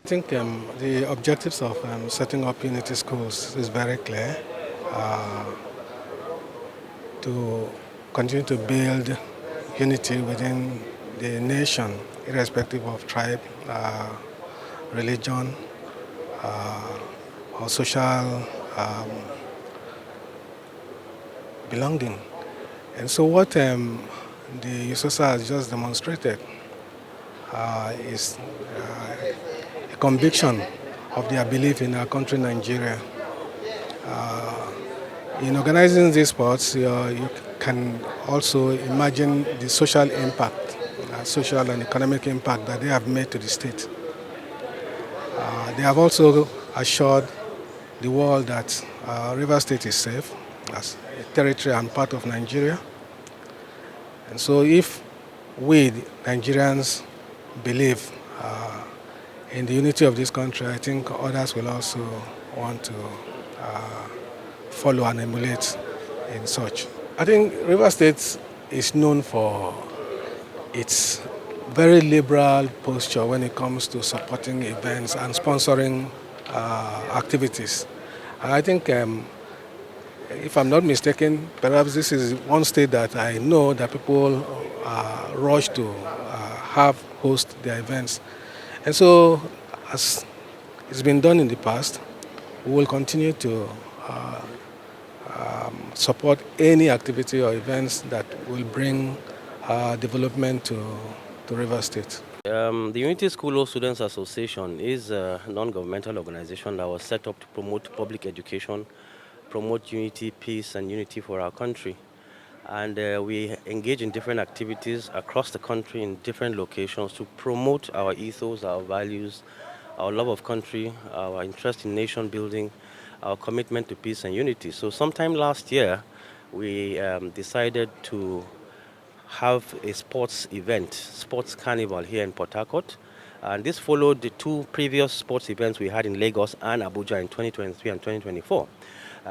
I think the objectives of setting up unity schools is very clear. Uh, to continue to build unity within the nation, irrespective of tribe, religion, or social um, belonging. And so what the USOSA has just demonstrated is a conviction of their belief in our country, Nigeria. In organizing these sports, you can also imagine the social impact, social and economic impact that they have made to the state. They have also assured the world that River State is safe as a territory and part of Nigeria. And so if we, Nigerians, believe in the unity of this country, I think others will also want to follow and emulate in such. I think River State is known for its very liberal posture when it comes to supporting events and sponsoring activities. And I think, if I'm not mistaken, perhaps this is one state that I know that people rush to host their events. And so, as it's been done in the past, we will continue to support any activity or events that will bring development to River State. The Unity School of Students Association is a non-governmental organization that was set up to promote public education, promote unity, peace, and unity for our country. And we engage in different activities across the country in different locations to promote our ethos, our values, our love of country, our interest in nation building, our commitment to peace and unity. So sometime last year, we decided to have a sports event, sports carnival here in Port Harcourt. And this followed the two previous sports events we had in Lagos and Abuja in 2023 and 2024.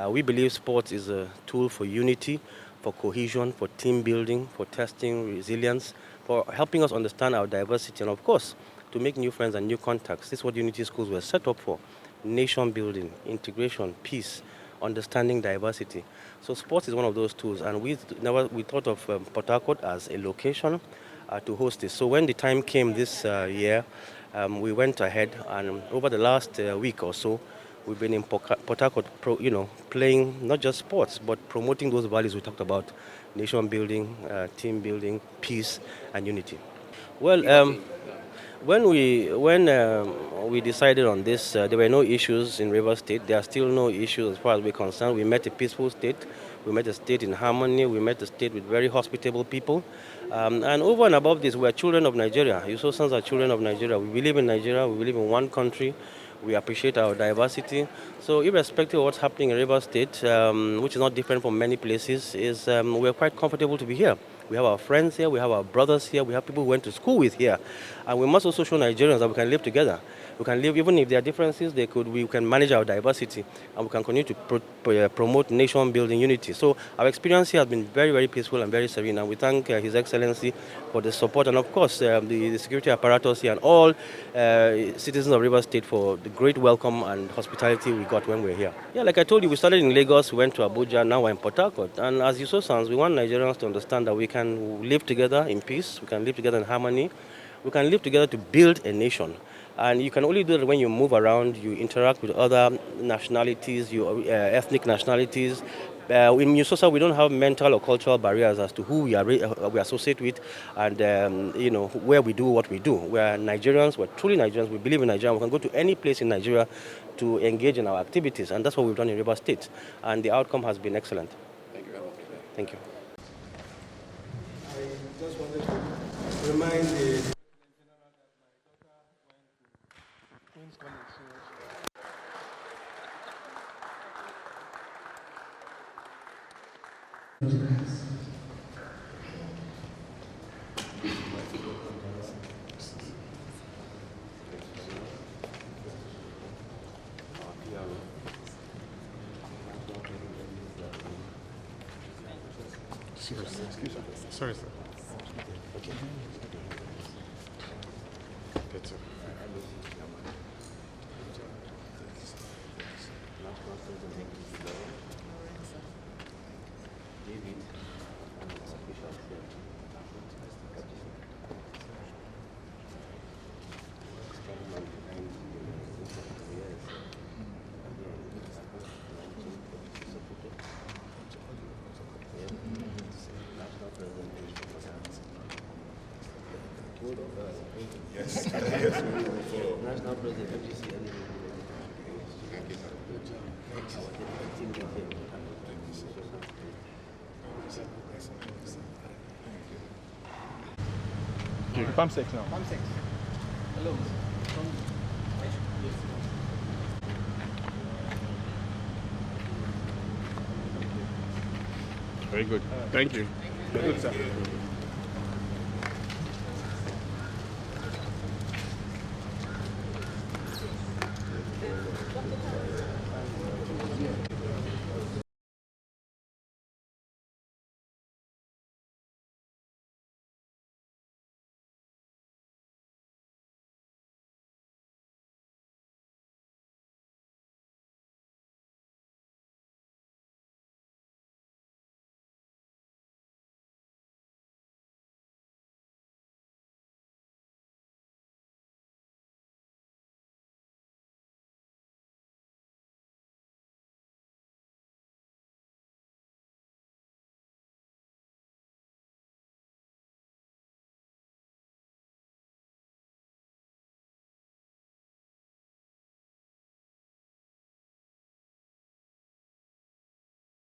We believe sports is a tool for unity, for cohesion, for team building, for testing resilience, for helping us understand our diversity, and of course, to make new friends and new contacts. This is what Unity Schools were set up for: nation building, integration, peace, understanding diversity. So sports is one of those tools, and we thought of Port Harcourt as a location to host this. So when the time came this year, we went ahead, and over the last week or so, we've been in Port Harcourt, playing not just sports, but promoting those values we talked about: nation building, team building, peace, and unity. Well, when we decided on this, there were no issues in River State. There are still no issues as far as we're concerned. We met a peaceful state. We met a state in harmony. We met a state with very hospitable people. And over and above this, we are children of Nigeria. Yusosans are children of Nigeria. We believe in Nigeria. We believe in one country. We appreciate our diversity. So irrespective of what's happening in River State, which is not different from many places, we're quite comfortable to be here. We have our friends here, we have our brothers here, we have people who went to school with here. And we must also show Nigerians that we can live together. We can live, even if there are differences, we can manage our diversity, and we can continue to promote nation building unity. So our experience here has been very, very peaceful and very serene, and we thank His Excellency for the support, and of course the security apparatus here, and all citizens of River State for the great welcome and hospitality we got when we were here. Yeah, like I told you, we started in Lagos, we went to Abuja, now we're in Port Harcourt. And as you saw, sons, we want Nigerians to understand that we can live together in peace, we can live together in harmony, we can live together to build a nation. And you can only do it when you move around, you interact with other nationalities, ethnic nationalities. In Yusosa, we don't have mental or cultural barriers as to who we associate with, and where we do what we do. We are Nigerians. We're truly Nigerians. We believe in Nigeria. We can go to any place in Nigeria to engage in our activities, and that's what we've done in River State. And the outcome has been excellent. Thank you very much. Thank you. I just wanted to remind the Queen's College. Excuse me. Sorry, sir. Okay. Good, sir. Yes. Yes. National President, FGC, Pump 6 now. Pump 6. Hello. Very good. Thank you. Good, sir.